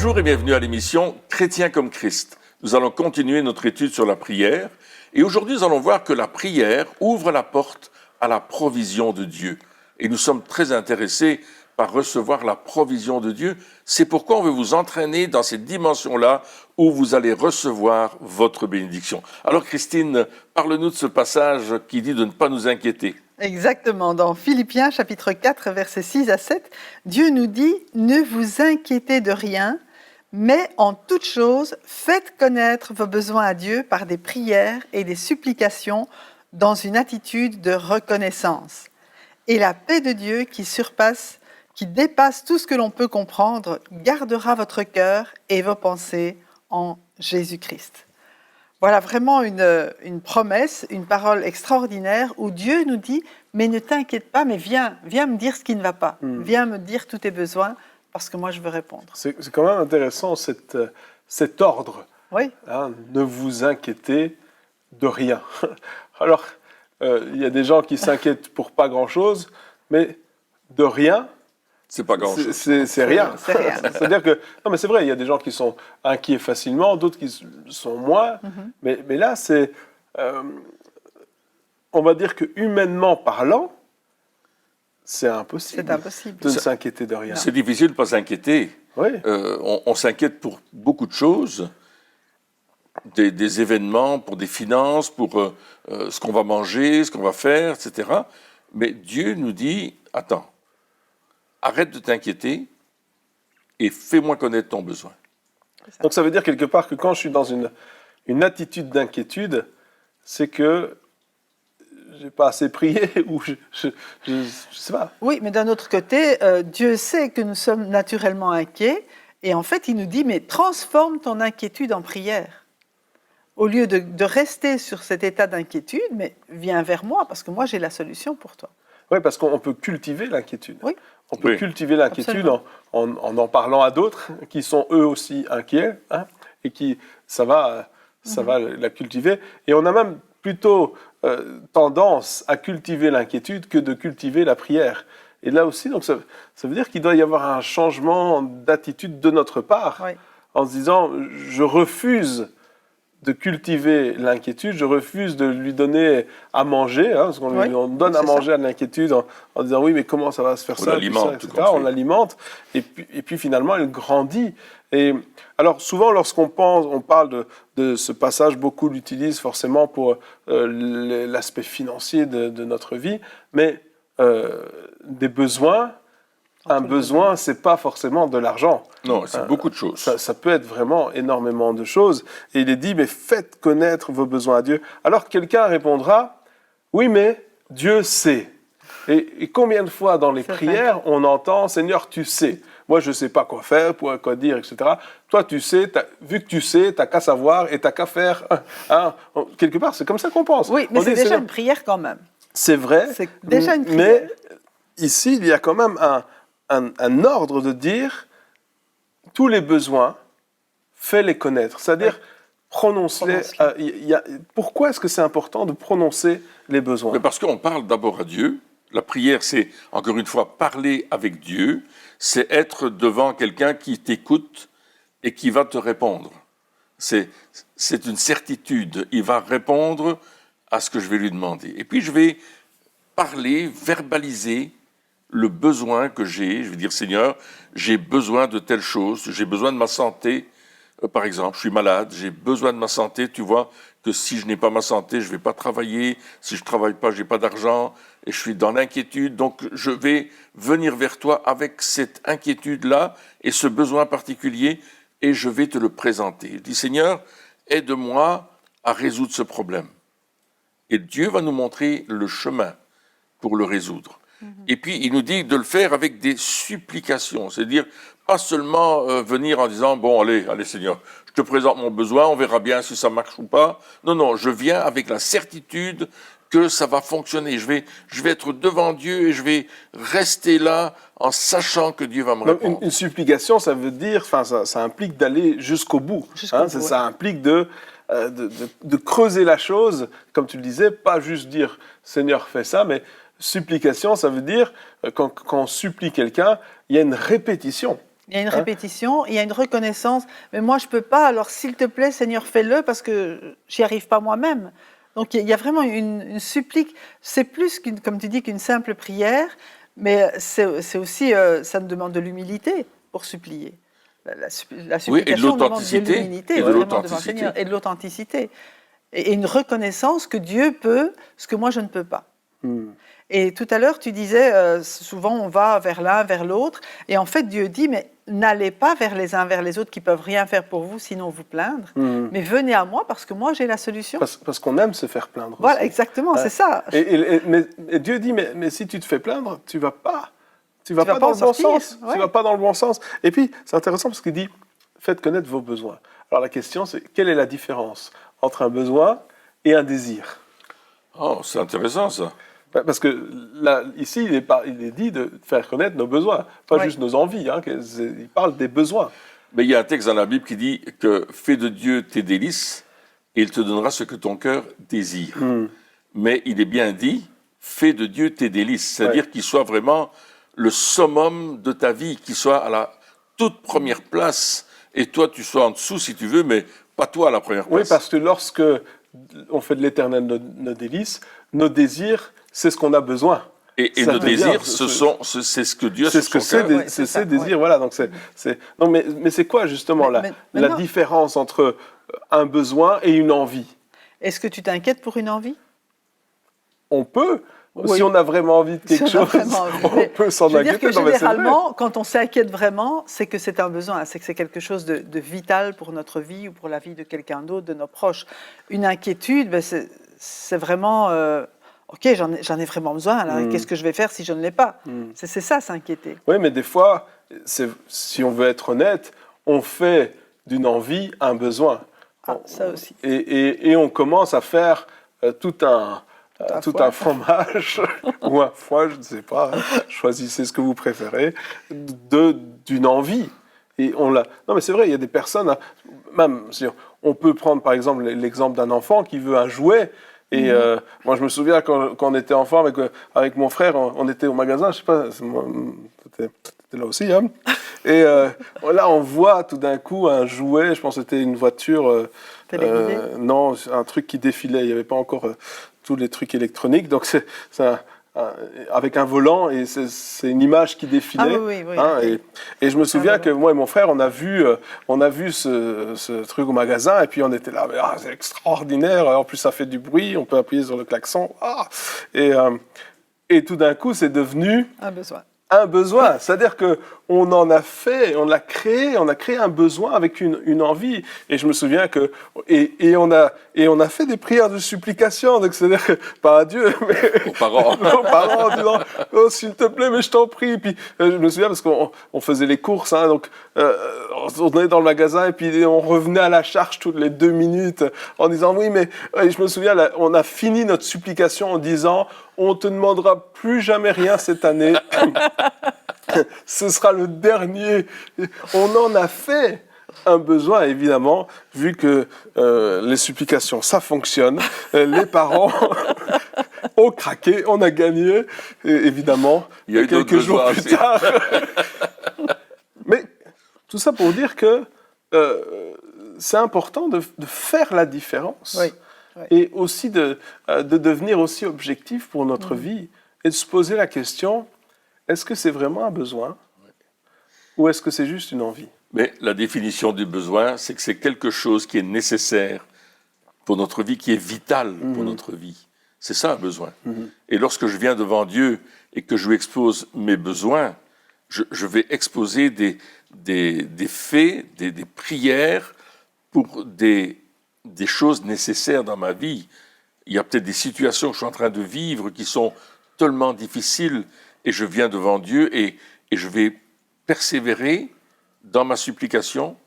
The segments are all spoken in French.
Bonjour et bienvenue à l'émission Chrétien comme Christ. Nous allons continuer notre étude sur la prière et aujourd'hui nous allons voir que la prière ouvre la porte à la provision de Dieu. Et nous sommes très intéressés par recevoir la provision de Dieu. C'est pourquoi on veut vous entraîner dans cette dimension-là où vous allez recevoir votre bénédiction. Alors Christine, parle-nous de ce passage qui dit de ne pas nous inquiéter. Exactement, dans Philippiens chapitre 4, versets 6 à 7, Dieu nous dit « Ne vous inquiétez de rien, mais en toute chose, faites connaître vos besoins à Dieu par des prières et des supplications dans une attitude de reconnaissance. Et la paix de Dieu qui dépasse tout ce que l'on peut comprendre, gardera votre cœur et vos pensées en Jésus-Christ. » Voilà vraiment une promesse, une parole extraordinaire où Dieu nous dit « Mais ne t'inquiète pas, mais viens me dire ce qui ne va pas. Viens me dire tous tes besoins parce que moi je veux répondre. » C'est quand même intéressant cet ordre. Oui. Hein, ne vous inquiétez de rien. Alors, il y a des gens qui s'inquiètent pour pas grand-chose, mais de rien, c'est pas grand-chose. C'est rien. C'est rien. C'est-à-dire que, non mais c'est vrai, il y a des gens qui sont inquiets facilement, d'autres qui sont moins, mais là c'est, on va dire que humainement parlant, c'est impossible. C'est impossible. De ne s'inquiéter de rien. C'est difficile de ne pas s'inquiéter. Oui. On s'inquiète pour beaucoup de choses, des événements, pour des finances, pour ce qu'on va manger, ce qu'on va faire, etc. Mais Dieu nous dit, attends, arrête de t'inquiéter et fais-moi connaître ton besoin. Donc ça veut dire quelque part que quand je suis dans une attitude d'inquiétude, c'est que j'ai pas assez prié ou je sais pas. Oui, mais d'un autre côté, Dieu sait que nous sommes naturellement inquiets et en fait, il nous dit « Mais transforme ton inquiétude en prière. » Au lieu de rester sur cet état d'inquiétude, mais viens vers moi parce que moi, j'ai la solution pour toi. Oui, parce qu'on peut cultiver l'inquiétude. Oui. On peut cultiver l'inquiétude en parlant à d'autres qui sont eux aussi inquiets, hein, et qui ça va la cultiver. Et on a même plutôt tendance à cultiver l'inquiétude que de cultiver la prière. Et là aussi, donc ça veut dire qu'il doit y avoir un changement d'attitude de notre part, en se disant je refuse de cultiver l'inquiétude, je refuse de lui donner à manger, hein, parce qu'on donne à manger à l'inquiétude en disant oui, mais comment ça va se faire on ça, l'alimente, etc. On l'alimente, et puis finalement elle grandit. Et alors souvent lorsqu'on parle de ce passage, beaucoup l'utilisent forcément pour l'aspect financier de notre vie, mais des besoins. Un besoin, c'est pas forcément de l'argent. Non, c'est beaucoup de choses. Ça peut être vraiment énormément de choses. Et il est dit, mais faites connaître vos besoins à Dieu. Alors quelqu'un répondra, oui, mais Dieu sait. Et combien de fois dans les prières, on entend, Seigneur, tu sais. Moi, je sais pas quoi faire, quoi dire, etc. Toi, tu sais, vu que tu sais, t'as qu'à savoir et t'as qu'à faire. Hein. Quelque part, c'est comme ça qu'on pense. Oui, mais c'est déjà une prière quand même. C'est vrai. C'est déjà une prière. Mais ici, il y a quand même un ordre de dire tous les besoins, fais-les connaître. C'est-à-dire, prononce-les. Pourquoi est-ce que c'est important de prononcer les besoins ? Mais parce qu'on parle d'abord à Dieu. La prière, c'est, encore une fois, parler avec Dieu. C'est être devant quelqu'un qui t'écoute et qui va te répondre. C'est une certitude. Il va répondre à ce que je vais lui demander. Et puis, je vais parler, verbaliser le besoin que j'ai. Je vais dire, Seigneur, j'ai besoin de telle chose, j'ai besoin de ma santé. Par exemple, je suis malade, j'ai besoin de ma santé. Tu vois que si je n'ai pas ma santé, je ne vais pas travailler. Si je ne travaille pas, je n'ai pas d'argent et je suis dans l'inquiétude. Donc, je vais venir vers toi avec cette inquiétude-là et ce besoin particulier et je vais te le présenter. Je dis, Seigneur, aide-moi à résoudre ce problème. Et Dieu va nous montrer le chemin pour le résoudre. Et puis, il nous dit de le faire avec des supplications, c'est-à-dire pas seulement venir en disant « Bon, allez Seigneur, je te présente mon besoin, on verra bien si ça marche ou pas. » Non, je viens avec la certitude que ça va fonctionner. Je vais être devant Dieu et je vais rester là en sachant que Dieu va me répondre. Une supplication, ça veut dire, ça implique d'aller jusqu'au bout. Ça implique de creuser la chose, comme tu le disais, pas juste dire « Seigneur, fais ça », mais supplication, ça veut dire, quand on supplie quelqu'un, il y a une répétition. Il y a une répétition, il y a une reconnaissance. Mais moi, je ne peux pas, alors s'il te plaît, Seigneur, fais-le parce que j'y arrive pas moi-même. Donc il y a vraiment une supplique. C'est plus, comme tu dis, qu'une simple prière, mais c'est aussi, ça nous demande de l'humilité pour supplier. La supplication Oui, et de demande l'authenticité. de l'humilité, Et de vraiment devant le l'authenticité. Seigneur, et de l'authenticité. Et une reconnaissance que Dieu peut, ce que moi je ne peux pas. Et tout à l'heure, tu disais, souvent on va vers l'un, vers l'autre, et en fait Dieu dit, mais n'allez pas vers les uns, vers les autres qui peuvent rien faire pour vous, sinon vous plaindre, mais venez à moi parce que moi j'ai la solution. Parce qu'on aime se faire plaindre. Voilà, aussi. exactement, c'est ça. Et Dieu dit, mais si tu te fais plaindre, tu vas pas dans le bon sortir, sens. ouais. Tu vas pas dans le bon sens. Et puis, c'est intéressant parce qu'il dit, faites connaître vos besoins. Alors la question, c'est quelle est la différence entre un besoin et un désir? Oh, c'est intéressant ça. Parce que là, ici, il est dit de faire connaître nos besoins, pas juste nos envies. Hein, il parle des besoins. Mais il y a un texte dans la Bible qui dit que fais de Dieu tes délices et il te donnera ce que ton cœur désire. Mais il est bien dit, fais de Dieu tes délices, c'est-à-dire qu'il soit vraiment le summum de ta vie, qu'il soit à la toute première place et toi tu sois en dessous si tu veux, mais pas toi à la première place. Oui, parce que lorsque on fait de l'Éternel nos délices, nos désirs, c'est ce qu'on a besoin. Et nos désirs, c'est ce que Dieu a c'est sur ce son que cœur. c'est ces désirs. Voilà. Donc non, mais c'est quoi justement la différence entre un besoin et une envie? Est-ce que tu t'inquiètes pour une envie? On peut. Oui. Si on a vraiment envie de quelque chose, on peut s'en inquiéter. Je veux dire que généralement, quand on s'inquiète vraiment, c'est que c'est un besoin, c'est que c'est quelque chose de vital pour notre vie ou pour la vie de quelqu'un d'autre, de nos proches. Une inquiétude, ben c'est vraiment, ok, j'en ai vraiment besoin, alors qu'est-ce que je vais faire si je ne l'ai pas? C'est ça, s'inquiéter. Oui, mais des fois, si on veut être honnête, on fait d'une envie un besoin. Ça aussi. Et on commence à faire tout un fromage ou un foie, je ne sais pas, choisissez ce que vous préférez, d'une envie. Et non, mais c'est vrai, il y a des personnes, même si on peut prendre par exemple l'exemple d'un enfant qui veut un jouet. Et moi, je me souviens quand on était enfant avec mon frère, on était au magasin, je sais pas, t'étais là aussi, hein. Et là, on voit tout d'un coup un jouet, je pense que c'était une voiture, non, un truc qui défilait, il n'y avait pas encore tous les trucs électroniques, donc c'est avec un volant, et c'est une image qui défilait. Ah, oui. Hein, et je me souviens que moi et mon frère, on a vu ce truc au magasin, et puis on était là, mais, c'est extraordinaire, en plus ça fait du bruit, on peut appuyer sur le klaxon. Et tout d'un coup, c'est devenu un besoin. C'est-à-dire qu'on en a fait, on a créé un besoin avec une envie. Et je me souviens et on a fait des prières de supplication. Donc c'est-à-dire que, pas à Dieu, mais aux parents. Aux parents, en disant, oh, s'il te plaît, mais je t'en prie. Puis je me souviens parce qu'on faisait les courses, hein, donc on allait dans le magasin et puis on revenait à la charge toutes les 2 minutes en disant oui, mais je me souviens, là, on a fini notre supplication en disant, on te demandera plus jamais rien cette année. Ce sera le dernier. On en a fait un besoin, évidemment, vu que les supplications, ça fonctionne. Les parents ont craqué, on a gagné, et évidemment, il y a eu quelques jours plus tard. Mais tout ça pour dire que c'est important de faire la différence. Oui. Et aussi de devenir aussi objectif pour notre vie et de se poser la question, est-ce que c'est vraiment un besoin ou est-ce que c'est juste une envie? Mais la définition du besoin, c'est que c'est quelque chose qui est nécessaire pour notre vie, qui est vital pour notre vie. C'est ça un besoin. Et lorsque je viens devant Dieu et que je lui expose mes besoins, je vais exposer des faits, des prières pour des choses nécessaires dans ma vie. Il y a peut-être des situations que je suis en train de vivre qui sont tellement difficiles et je viens devant Dieu et je vais persévérer dans ma supplication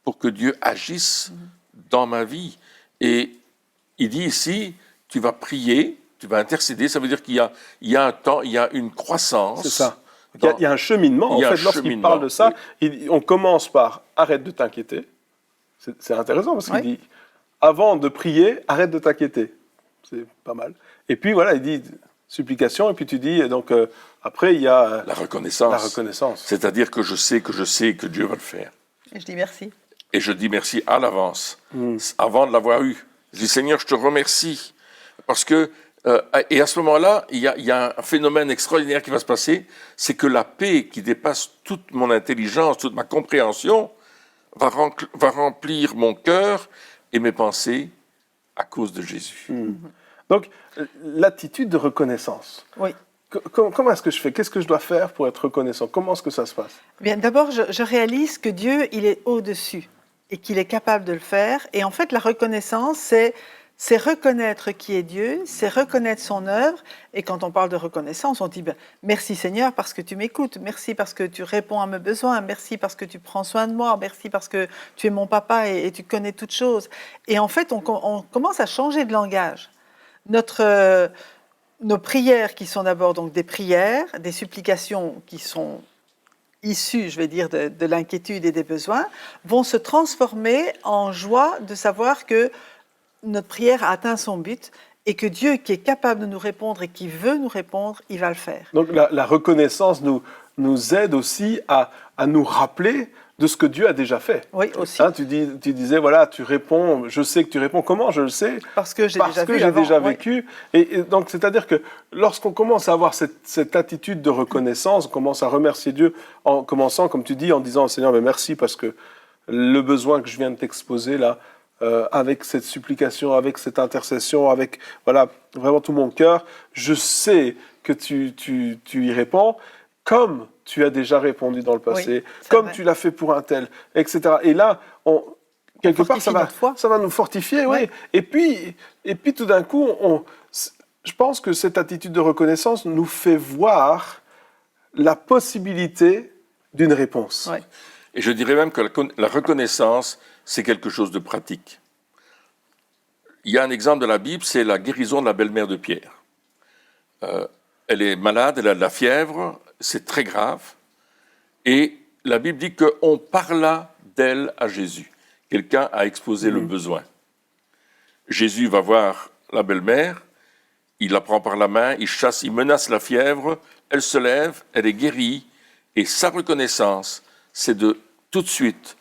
pour que Dieu agisse dans ma vie. Et il dit ici, tu vas prier, tu vas intercéder, ça veut dire qu'il y a un temps, il y a une croissance. C'est ça. Il y a un cheminement. En fait, lorsqu'il parle de ça, on commence par « arrête de t'inquiéter ». C'est intéressant parce qu'il dit « avant de prier, arrête de t'inquiéter ». C'est pas mal. Et puis voilà, il dit supplication, et puis tu dis, donc après il y a La reconnaissance. la reconnaissance. C'est-à-dire que je sais que Dieu va le faire. Et je dis merci. Et je dis merci à l'avance, avant de l'avoir eu. Je dis, Seigneur, je te remercie. Parce que, et à ce moment-là, il y a un phénomène extraordinaire qui va se passer, c'est que la paix qui dépasse toute mon intelligence, toute ma compréhension, va remplir mon cœur et mes pensées à cause de Jésus. Donc, l'attitude de reconnaissance. Oui. Comment est-ce que je fais? Qu'est-ce que je dois faire pour être reconnaissant? Comment est-ce que ça se passe? Bien, d'abord, je réalise que Dieu, il est au-dessus et qu'il est capable de le faire. Et en fait, la reconnaissance, c'est reconnaître qui est Dieu, c'est reconnaître son œuvre. Et quand on parle de reconnaissance, on dit merci Seigneur parce que tu m'écoutes, merci parce que tu réponds à mes besoins, merci parce que tu prends soin de moi, merci parce que tu es mon papa et tu connais toutes choses. Et en fait, on commence à changer de langage. Nos prières qui sont d'abord donc des prières, des supplications qui sont issues, je vais dire, de l'inquiétude et des besoins, vont se transformer en joie de savoir que notre prière a atteint son but et que Dieu qui est capable de nous répondre et qui veut nous répondre, il va le faire. Donc la reconnaissance nous aide aussi à nous rappeler de ce que Dieu a déjà fait. Oui, aussi. Hein, tu disais, voilà, tu réponds, je sais que tu réponds. Comment je le sais? Parce que j'ai déjà vécu. Et donc, c'est-à-dire que lorsqu'on commence à avoir cette attitude de reconnaissance, on commence à remercier Dieu en commençant, comme tu dis, en disant, Seigneur, mais merci parce que le besoin que je viens de t'exposer là, avec cette supplication, avec cette intercession, avec voilà, vraiment tout mon cœur, je sais que tu y réponds comme tu as déjà répondu dans le passé, comme tu l'as fait pour un tel, etc. Et là, quelque part, ça va nous fortifier. Oui. Et puis tout d'un coup, je pense que cette attitude de reconnaissance nous fait voir la possibilité d'une réponse. Oui. Et je dirais même que la reconnaissance, c'est quelque chose de pratique. Il y a un exemple de la Bible, c'est la guérison de la belle-mère de Pierre. Elle est malade, elle a de la fièvre, c'est très grave. Et la Bible dit qu'on parla d'elle à Jésus. Quelqu'un a exposé le besoin. Jésus va voir la belle-mère, il la prend par la main, il menace la fièvre, elle se lève, elle est guérie. Et sa reconnaissance, c'est de tout de suite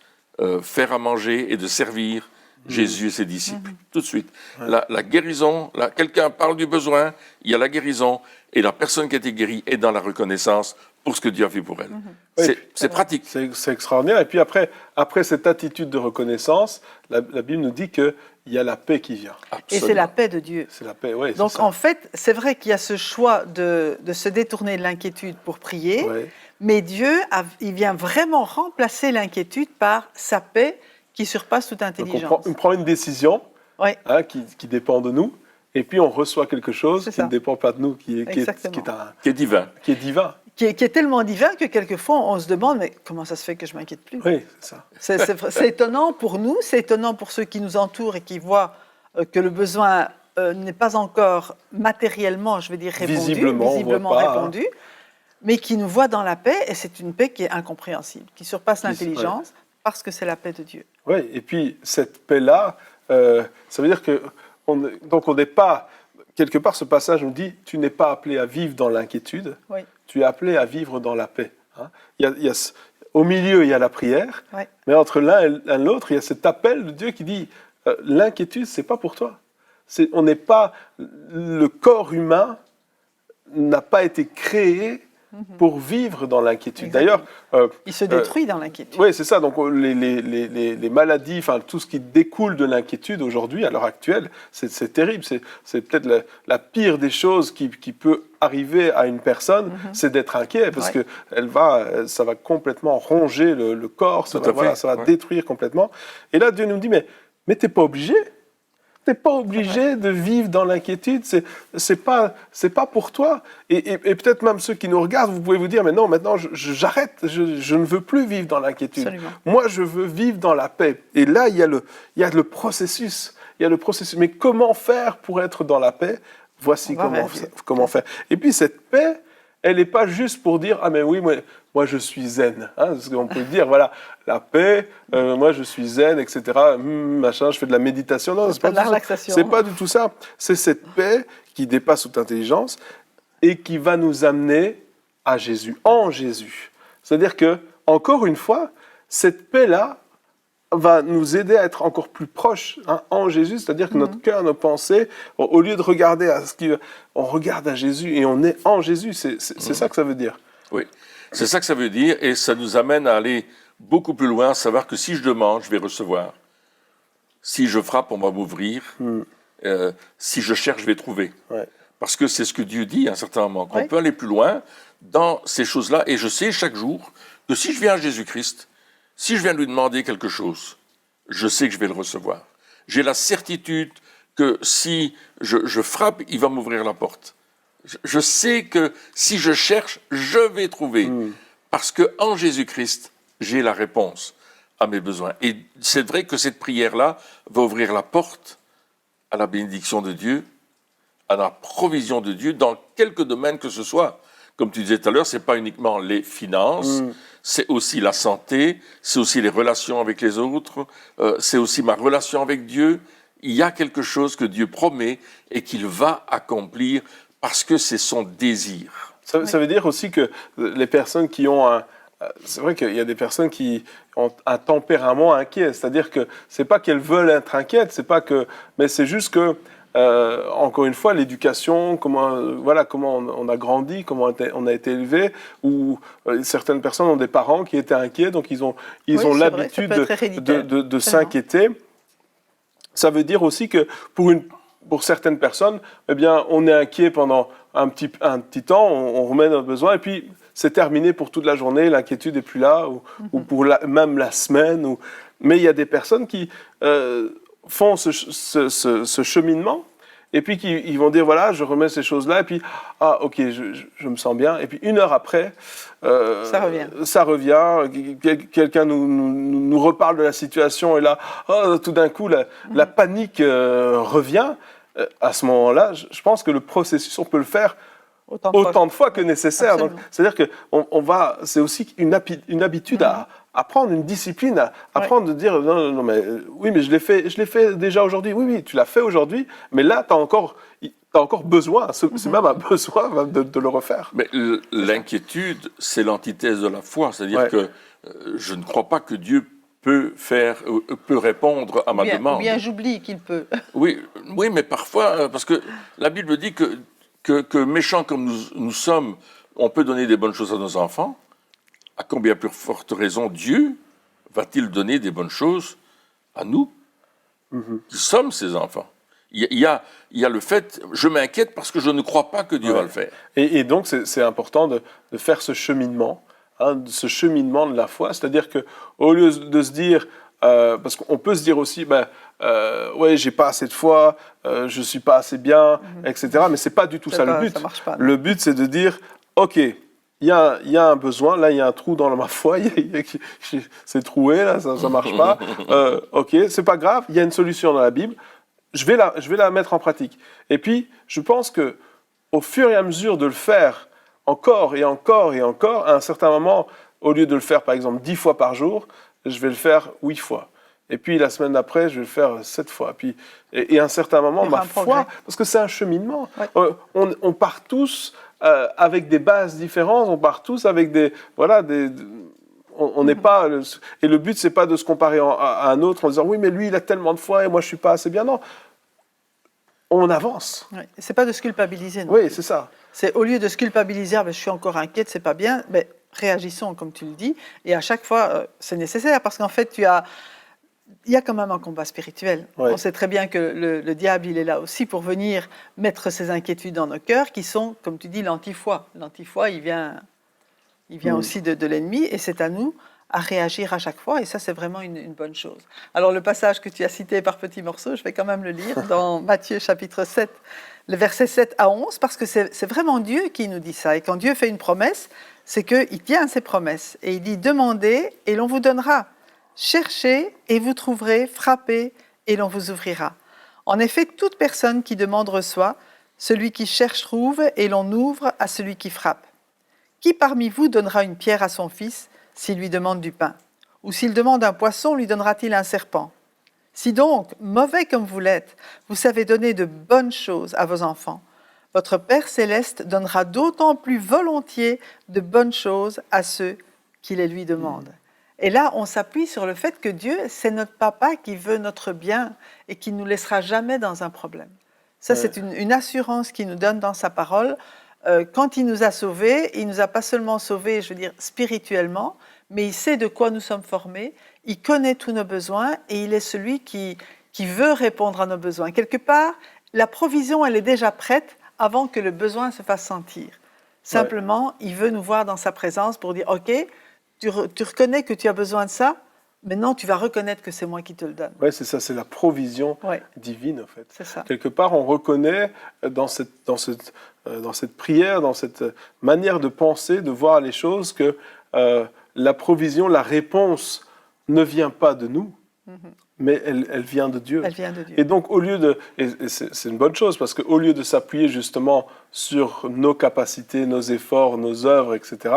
faire à manger et de servir Jésus et ses disciples. Tout de suite. La guérison, quelqu'un parle du besoin, il y a la guérison, et la personne qui a été guérie est dans la reconnaissance pour ce que Dieu a fait pour elle. C'est pratique. C'est extraordinaire. Et puis après cette attitude de reconnaissance, la Bible nous dit qu'il y a la paix qui vient. Absolument. Et c'est la paix de Dieu. C'est la paix, oui. Donc en fait, c'est vrai qu'il y a ce choix de se détourner de l'inquiétude pour prier, mais Dieu, il vient vraiment remplacer l'inquiétude par sa paix qui surpasse toute intelligence. Donc on prend une décision qui dépend de nous, et puis on reçoit quelque chose qui ne dépend pas de nous, qui est divin. Qui est tellement divin que quelquefois on se demande, mais comment ça se fait que je ne m'inquiète plus? Oui, c'est ça. C'est étonnant pour nous, c'est étonnant pour ceux qui nous entourent et qui voient que le besoin n'est pas encore matériellement, je veux dire, répondu, visiblement répondu, mais qui nous voient dans la paix, et c'est une paix qui est incompréhensible, qui surpasse l'intelligence, parce que c'est la paix de Dieu. Oui, et puis cette paix-là, ça veut dire que donc on n'est pas, quelque part ce passage nous dit, tu n'es pas appelé à vivre dans l'inquiétude, tu es appelé à vivre dans la paix. Hein. Au milieu, il y a la prière, mais entre l'un et l'autre, il y a cet appel de Dieu qui dit, l'inquiétude, c'est pas pour toi. On n'est pas, le corps humain n'a pas été créé pour vivre dans l'inquiétude. D'ailleurs, il se détruit dans l'inquiétude. Oui, c'est ça. Donc les maladies, enfin tout ce qui découle de l'inquiétude aujourd'hui, à l'heure actuelle, c'est terrible. C'est peut-être la pire des choses qui peut arriver à une personne, c'est d'être inquiet, parce que ça va complètement ronger le corps, ça va détruire complètement. Et là, Dieu nous dit, mais t'es pas obligé. Tu n'es pas obligé de vivre dans l'inquiétude, c'est pas pour toi. Et peut-être même ceux qui nous regardent, vous pouvez vous dire, mais non, maintenant j'arrête, je ne veux plus vivre dans l'inquiétude. Absolument. Moi, je veux vivre dans la paix. Et là, il y a le processus. Mais comment faire pour être dans la paix? Voici comment faire. Et puis cette paix, elle n'est pas juste pour dire, ah mais oui, moi je suis zen. Hein, parce qu'on peut dire, voilà, la paix, moi je suis zen, etc. Machin, je fais de la méditation. Non, c'est pas de la relaxation. C'est pas du tout ça. C'est cette paix qui dépasse toute intelligence. et qui va nous amener à Jésus, en Jésus. C'est-à-dire que, encore une fois, cette paix-là va nous aider à être encore plus proches en Jésus, c'est-à-dire que notre cœur, nos pensées, au lieu de regarder à on regarde à Jésus et on est en Jésus. C'est ça que ça veut dire. Oui, c'est ça que ça veut dire, et ça nous amène à aller beaucoup plus loin, à savoir que si je demande, je vais recevoir. Si je frappe, on va m'ouvrir. Si je cherche, je vais trouver. Ouais. Parce que c'est ce que Dieu dit à un certain moment, qu'on Oui. peut aller plus loin dans ces choses-là. Et je sais chaque jour que si je viens à Jésus-Christ, si je viens lui demander quelque chose, je sais que je vais le recevoir. J'ai la certitude que si je frappe, il va m'ouvrir la porte. Je sais que si je cherche, je vais trouver. Parce qu'en Jésus-Christ, j'ai la réponse à mes besoins. Et c'est vrai que cette prière-là va ouvrir la porte à la bénédiction de Dieu, à la provision de Dieu dans quelque domaine que ce soit. Comme tu disais tout à l'heure, ce n'est pas uniquement les finances, c'est aussi la santé, c'est aussi les relations avec les autres, c'est aussi ma relation avec Dieu. Il y a quelque chose que Dieu promet et qu'il va accomplir parce que c'est son désir. Ça veut dire aussi que les personnes qui ont c'est vrai qu'il y a des personnes qui ont un tempérament inquiet, c'est-à-dire que c'est pas qu'elles veulent être inquiètes, mais c'est juste que encore une fois, l'éducation, comment on a grandi, comment on a été élevé, ou certaines personnes ont des parents qui étaient inquiets, donc ils ont l'habitude de s'inquiéter. Ça veut dire aussi que pour certaines personnes, eh bien, on est inquiet pendant un petit temps, on remet nos besoins, et puis c'est terminé pour toute la journée, l'inquiétude n'est plus là, ou pour même la semaine. Mais il y a des personnes qui font ce cheminement, et puis ils vont dire, voilà, je remets ces choses-là, et puis, ah, ok, je me sens bien, et puis 1 heure après, ça revient, quelqu'un nous reparle de la situation, et là, tout d'un coup, la panique revient. À ce moment-là, je pense que le processus, on peut le faire autant de fois que nécessaire. Donc, c'est-à-dire que c'est aussi une habitude à prendre, une discipline, à prendre, de dire non, mais oui, mais je l'ai fait déjà aujourd'hui. Oui, tu l'as fait aujourd'hui, mais là, tu as encore besoin, c'est même un besoin de le refaire. Mais l'inquiétude, c'est l'antithèse de la foi, c'est-à-dire que je ne crois pas que Dieu peut répondre à ma demande. Ou bien j'oublie qu'il peut. Oui, mais parfois, parce que la Bible dit que méchants comme nous sommes, on peut donner des bonnes choses à nos enfants. À combien plus forte raison Dieu va-t-il donner des bonnes choses à nous, qui sommes ses enfants? Il y a le fait, je m'inquiète parce que je ne crois pas que Dieu va le faire. Et donc, c'est important de faire ce cheminement, ce cheminement de la foi. C'est-à-dire qu'au lieu de se dire, parce qu'on peut se dire aussi, ouais, j'ai pas assez de foi, je suis pas assez bien, etc. Mais c'est pas du tout ça le but. Ça marche pas, le but, c'est de dire, ok, il y a un besoin, là, il y a un trou dans ma foi, c'est troué, là, ça marche pas. Ok, c'est pas grave, il y a une solution dans la Bible. Je vais la mettre en pratique. Et puis, je pense que au fur et à mesure de le faire encore et encore et encore, à un certain moment, au lieu de le faire, par exemple, 10 fois par jour, je vais le faire 8 fois. Et puis, la semaine d'après, je vais le faire 7 fois. Et à un certain moment, ma foi, parce que c'est un cheminement, on part tous avec des bases différentes, on part tous avec on n'est pas, et le but, c'est pas de se comparer à un autre en disant oui, mais lui, il a tellement de foi et moi, je suis pas assez bien. Non, on avance. Oui. C'est pas de se culpabiliser. Non. Oui, c'est ça. C'est au lieu de se culpabiliser, je suis encore inquiète, c'est pas bien. Mais réagissons comme tu le dis. Et à chaque fois, c'est nécessaire parce qu'en fait, il y a quand même un combat spirituel. Ouais. On sait très bien que le diable, il est là aussi pour venir mettre ses inquiétudes dans nos cœurs, qui sont, comme tu dis, l'anti-foi. L'anti-foi, il vient aussi de l'ennemi, et c'est à nous à réagir à chaque fois, et ça, c'est vraiment une bonne chose. Alors, le passage que tu as cité par petits morceaux, je vais quand même le lire dans Matthieu chapitre 7, le verset 7 à 11, parce que c'est vraiment Dieu qui nous dit ça. Et quand Dieu fait une promesse, c'est qu'il tient ses promesses. Et il dit, demandez et l'on vous donnera. Cherchez et vous trouverez, frappez et l'on vous ouvrira. En effet, toute personne qui demande reçoit, celui qui cherche trouve et l'on ouvre à celui qui frappe. Qui parmi vous donnera une pierre à son fils s'il lui demande du pain? Ou s'il demande un poisson, lui donnera-t-il un serpent? Si donc, mauvais comme vous l'êtes, vous savez donner de bonnes choses à vos enfants, votre Père céleste donnera d'autant plus volontiers de bonnes choses à ceux qui les lui demandent. Et là, on s'appuie sur le fait que Dieu, c'est notre papa qui veut notre bien et qui ne nous laissera jamais dans un problème. Ça, c'est une assurance qu'il nous donne dans sa parole. Quand il nous a sauvés, il ne nous a pas seulement sauvés, je veux dire, spirituellement, mais il sait de quoi nous sommes formés, il connaît tous nos besoins et il est celui qui veut répondre à nos besoins. Quelque part, la provision, elle est déjà prête avant que le besoin se fasse sentir. Simplement, il veut nous voir dans sa présence pour dire « Ok, tu reconnais que tu as besoin de ça, maintenant tu vas reconnaître que c'est moi qui te le donne. » Oui, c'est ça, c'est la provision divine, en fait. C'est ça. Quelque part, on reconnaît dans cette prière, dans cette manière de penser, de voir les choses, que la provision, la réponse ne vient pas de nous, mais elle vient de Dieu. Elle vient de Dieu. Et donc, au lieu de... Et c'est une bonne chose, parce qu'au lieu de s'appuyer justement sur nos capacités, nos efforts, nos œuvres, etc.,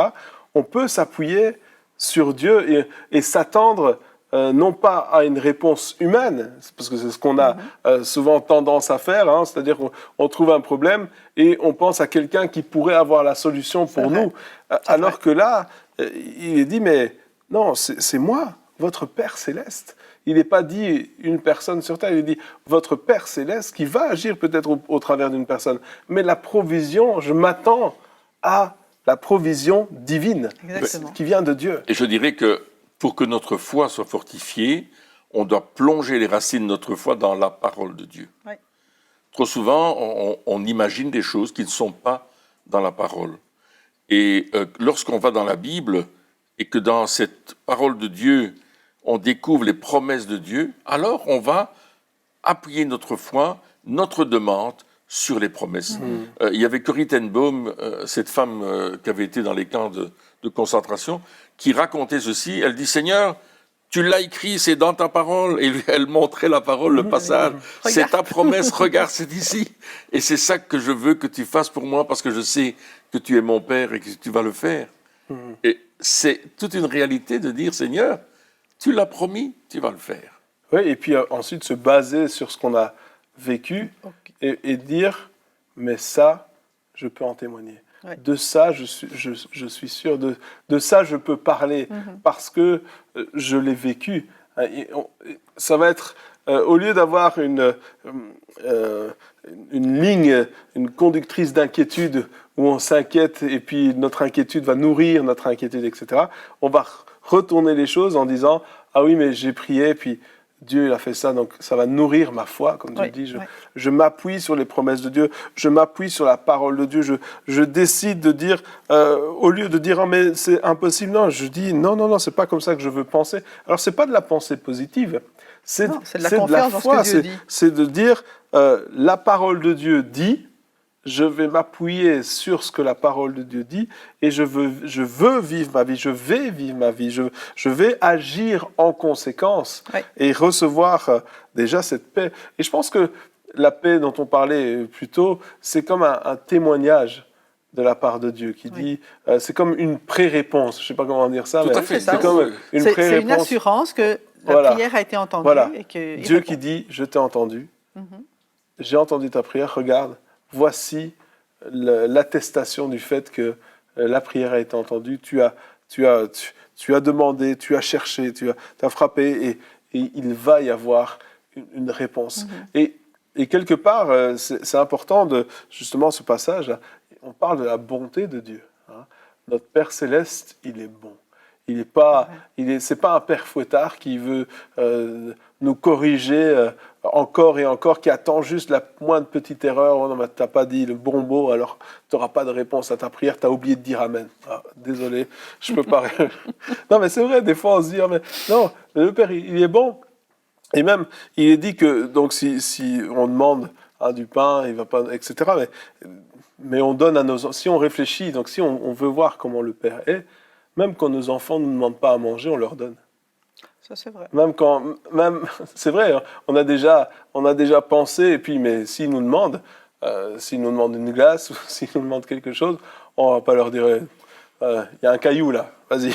on peut s'appuyer sur Dieu et s'attendre non pas à une réponse humaine, parce que c'est ce qu'on a souvent tendance à faire, hein, c'est-à-dire qu'on trouve un problème et on pense à quelqu'un qui pourrait avoir la solution pour nous, alors que là, il est dit, mais non, c'est moi, votre Père céleste. Il n'est pas dit une personne sur terre, il est dit votre Père céleste qui va agir peut-être au travers d'une personne. Mais la provision, je m'attends à la provision divine qui vient de Dieu. Et je dirais que pour que notre foi soit fortifiée, on doit plonger les racines de notre foi dans la parole de Dieu. Oui. Trop souvent, on imagine des choses qui ne sont pas dans la parole. Et lorsqu'on va dans la Bible et que dans cette parole de Dieu, on découvre les promesses de Dieu, alors on va appuyer notre foi, notre demande sur les promesses. Il y avait Corrie ten Boom, cette femme qui avait été dans les camps de concentration, qui racontait ceci. Elle dit « Seigneur, tu l'as écrit, c'est dans ta parole. » Et elle montrait la parole, le passage. « C'est ta promesse, regarde, c'est ici. Et c'est ça que je veux que tu fasses pour moi parce que je sais que tu es mon Père et que tu vas le faire. » Et c'est toute une réalité de dire « Seigneur, tu l'as promis, tu vas le faire. » Oui, et puis ensuite se baser sur ce qu'on a vécu et dire « mais ça, je peux en témoigner. Ouais. De ça, je suis sûr, de ça, je peux parler parce que je l'ai vécu. » Ça va être, au lieu d'avoir une ligne, une conductrice d'inquiétude où on s'inquiète et puis notre inquiétude va nourrir notre inquiétude, etc., on va retourner les choses en disant « Ah oui, mais j'ai prié, puis Dieu il a fait ça, donc ça va nourrir ma foi, comme tu dis. Je m'appuie sur les promesses de Dieu, je m'appuie sur la parole de Dieu, je décide de dire, au lieu de dire « Oh, mais c'est impossible », non, je dis « Non, c'est pas comme ça que je veux penser ». Alors, c'est pas de la pensée positive, c'est de la foi, c'est de dire la parole de Dieu dit, je vais m'appuyer sur ce que la parole de Dieu dit et je veux vivre ma vie, je vais vivre ma vie, je vais agir en conséquence et recevoir déjà cette paix. Et je pense que la paix dont on parlait plus tôt, c'est comme un témoignage de la part de Dieu qui dit, c'est comme une pré-réponse, je ne sais pas comment dire ça, tout mais c'est comme une pré-réponse. C'est une assurance que la prière a été entendue. Voilà. Et que Dieu qui dit, je t'ai entendu, j'ai entendu ta prière, regarde, voici l'attestation du fait que la prière a été entendue. Tu as demandé, tu as cherché, tu as frappé et il va y avoir une réponse. Et quelque part, c'est important justement ce passage, on parle de la bonté de Dieu. Hein. Notre Père Céleste, il est bon. C'est pas un père fouettard qui veut nous corriger encore et encore, qui attend juste la moindre petite erreur. Oh non, t'as pas dit le bon mot, alors tu n'auras pas de réponse à ta prière, tu as oublié de dire Amen. Ah, désolé, je peux pas. Non, mais c'est vrai, des fois on se dit, mais non, le Père, il est bon. Et même, il est dit que donc si on demande du pain, il va pas, etc. Mais on donne à nos enfants. Si on réfléchit, donc si on veut voir comment le Père est, même quand nos enfants ne nous demandent pas à manger, on leur donne. Ça, c'est vrai. C'est vrai, hein, on a déjà pensé, et puis, mais s'ils nous demandent une glace, ou s'ils nous demandent quelque chose, on ne va pas leur dire il y a un caillou là, vas-y.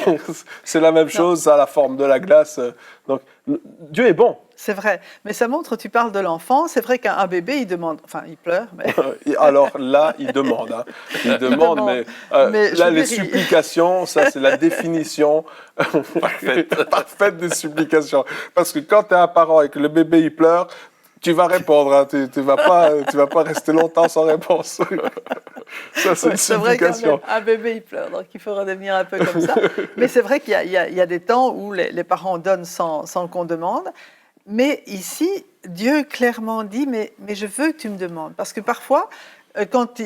C'est la même chose, ça a la forme de la glace. Donc, Dieu est bon. C'est vrai, mais ça montre, tu parles de l'enfant, c'est vrai qu'un bébé, il demande, enfin, il pleure, mais... Alors là, il demande. Hein. Il demande, mais là, les supplications, ça, c'est la définition parfaite des supplications. Parce que quand tu es un parent et que le bébé, il pleure, tu vas répondre. Hein. Tu vas pas rester longtemps sans réponse. Ça, c'est une supplication. Un bébé, il pleure, donc il faut redevenir un peu comme ça. Mais c'est vrai qu'il y a des temps où les parents donnent sans qu'on demande. Mais ici, Dieu clairement dit, mais je veux que tu me demandes. Parce que parfois, quand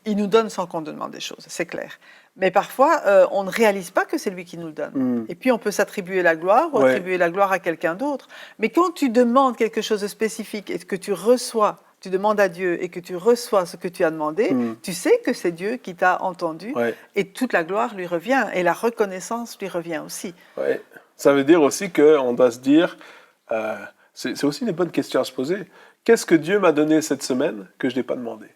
il nous donne sans qu'on demande des choses, c'est clair. Mais parfois, on ne réalise pas que c'est lui qui nous le donne. Et puis, on peut s'attribuer la gloire ou attribuer la gloire à quelqu'un d'autre. Mais quand tu demandes quelque chose de spécifique et que tu reçois, tu demandes à Dieu et que tu reçois ce que tu as demandé, tu sais que c'est Dieu qui t'a entendu et toute la gloire lui revient et la reconnaissance lui revient aussi. Ouais. Ça veut dire aussi qu'on doit se dire... c'est aussi une bonne question à se poser. Qu'est-ce que Dieu m'a donné cette semaine que je n'ai pas demandé?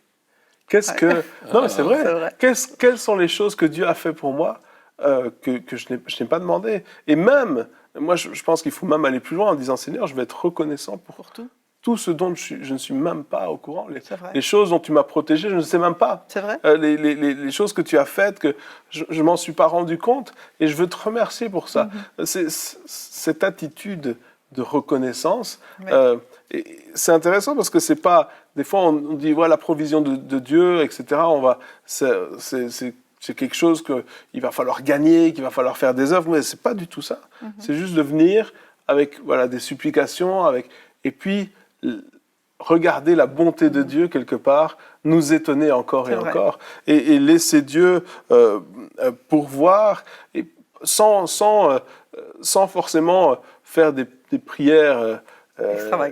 Non, mais c'est vrai. Quelles sont les choses que Dieu a fait pour moi que je n'ai pas demandé? Et même, moi, je pense qu'il faut même aller plus loin en disant, Seigneur, je vais être reconnaissant pour tout ce dont je ne suis même pas au courant. Les choses dont tu m'as protégé, je ne sais même pas. C'est vrai. Les choses que tu as faites, que je ne m'en suis pas rendu compte, et je veux te remercier pour ça. Cette attitude de reconnaissance. Et c'est intéressant parce que c'est pas... Des fois, on dit, voilà, la provision de Dieu, etc. C'est quelque chose qu'il va falloir gagner, qu'il va falloir faire des œuvres, mais c'est pas du tout ça. C'est juste de venir avec des supplications, et puis regarder la bonté de Dieu quelque part, nous étonner encore et encore, et laisser Dieu pourvoir, et sans forcément faire des prières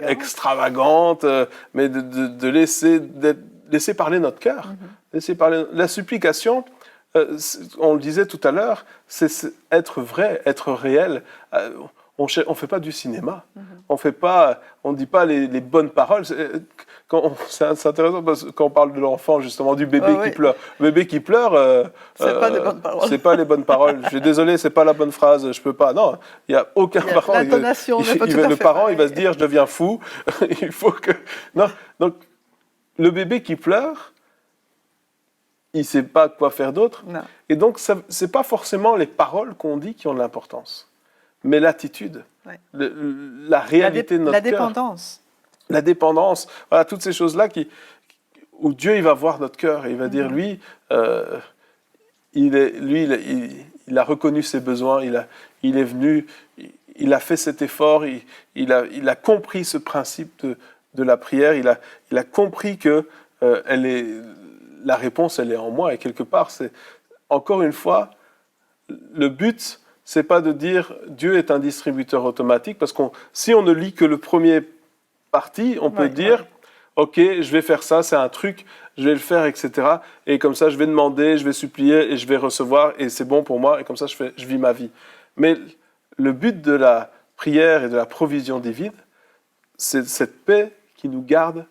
extravagantes, mais de laisser parler notre cœur. Laisser parler. La supplication, on le disait tout à l'heure, c'est être vrai, être réel. On ne fait pas du cinéma. On dit pas les bonnes paroles. C'est intéressant parce que quand on parle de l'enfant, justement, du bébé qui pleure. Le bébé qui pleure, c'est pas les bonnes paroles. C'est pas les bonnes paroles. Je suis désolé, c'est pas la bonne phrase. Je peux pas. Non, il y a aucun parent. L'intonation n'est pas tout à fait le parent, il va se dire, je deviens fou. Il faut que. Non. Donc, le bébé qui pleure, il sait pas quoi faire d'autre. Et donc, c'est pas forcément les paroles qu'on dit qui ont de l'importance, mais l'attitude, la réalité de notre cœur. La dépendance. La dépendance, voilà, toutes ces choses-là où Dieu il va voir notre cœur et il va dire, lui, il a reconnu ses besoins, il est venu, il a fait cet effort, il a compris ce principe de la prière, il a compris que la réponse, elle est en moi, et quelque part, c'est, encore une fois, le but, c'est pas de dire Dieu est un distributeur automatique, parce que si on ne lit que le premier partie, on peut dire ok, je vais faire ça, c'est un truc, je vais le faire, etc. Et comme ça, je vais demander, je vais supplier et je vais recevoir et c'est bon pour moi et comme ça, je vis ma vie. Mais le but de la prière et de la provision divine, c'est cette paix qui nous garde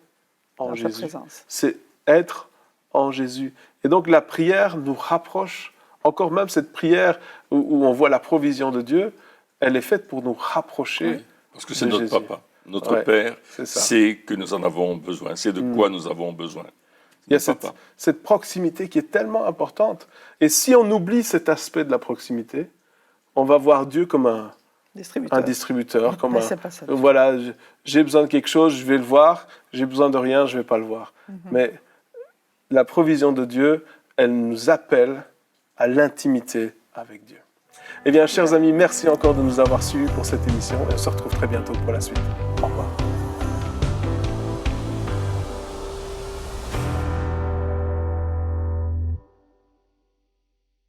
en Jésus. C'est être en Jésus. Et donc la prière nous rapproche, encore même cette prière où on voit la provision de Dieu, elle est faite pour nous rapprocher. Parce que c'est notre Jésus. Papa. Notre Père sait que nous en avons besoin, c'est de quoi nous avons besoin. Il y a cette proximité qui est tellement importante. Et si on oublie cet aspect de la proximité, on va voir Dieu comme un distributeur. Comme voilà, j'ai besoin de quelque chose, je vais le voir. J'ai besoin de rien, je ne vais pas le voir. Mais la provision de Dieu, elle nous appelle à l'intimité avec Dieu. Eh bien, chers amis, merci encore de nous avoir suivis pour cette émission et on se retrouve très bientôt pour la suite. Au revoir.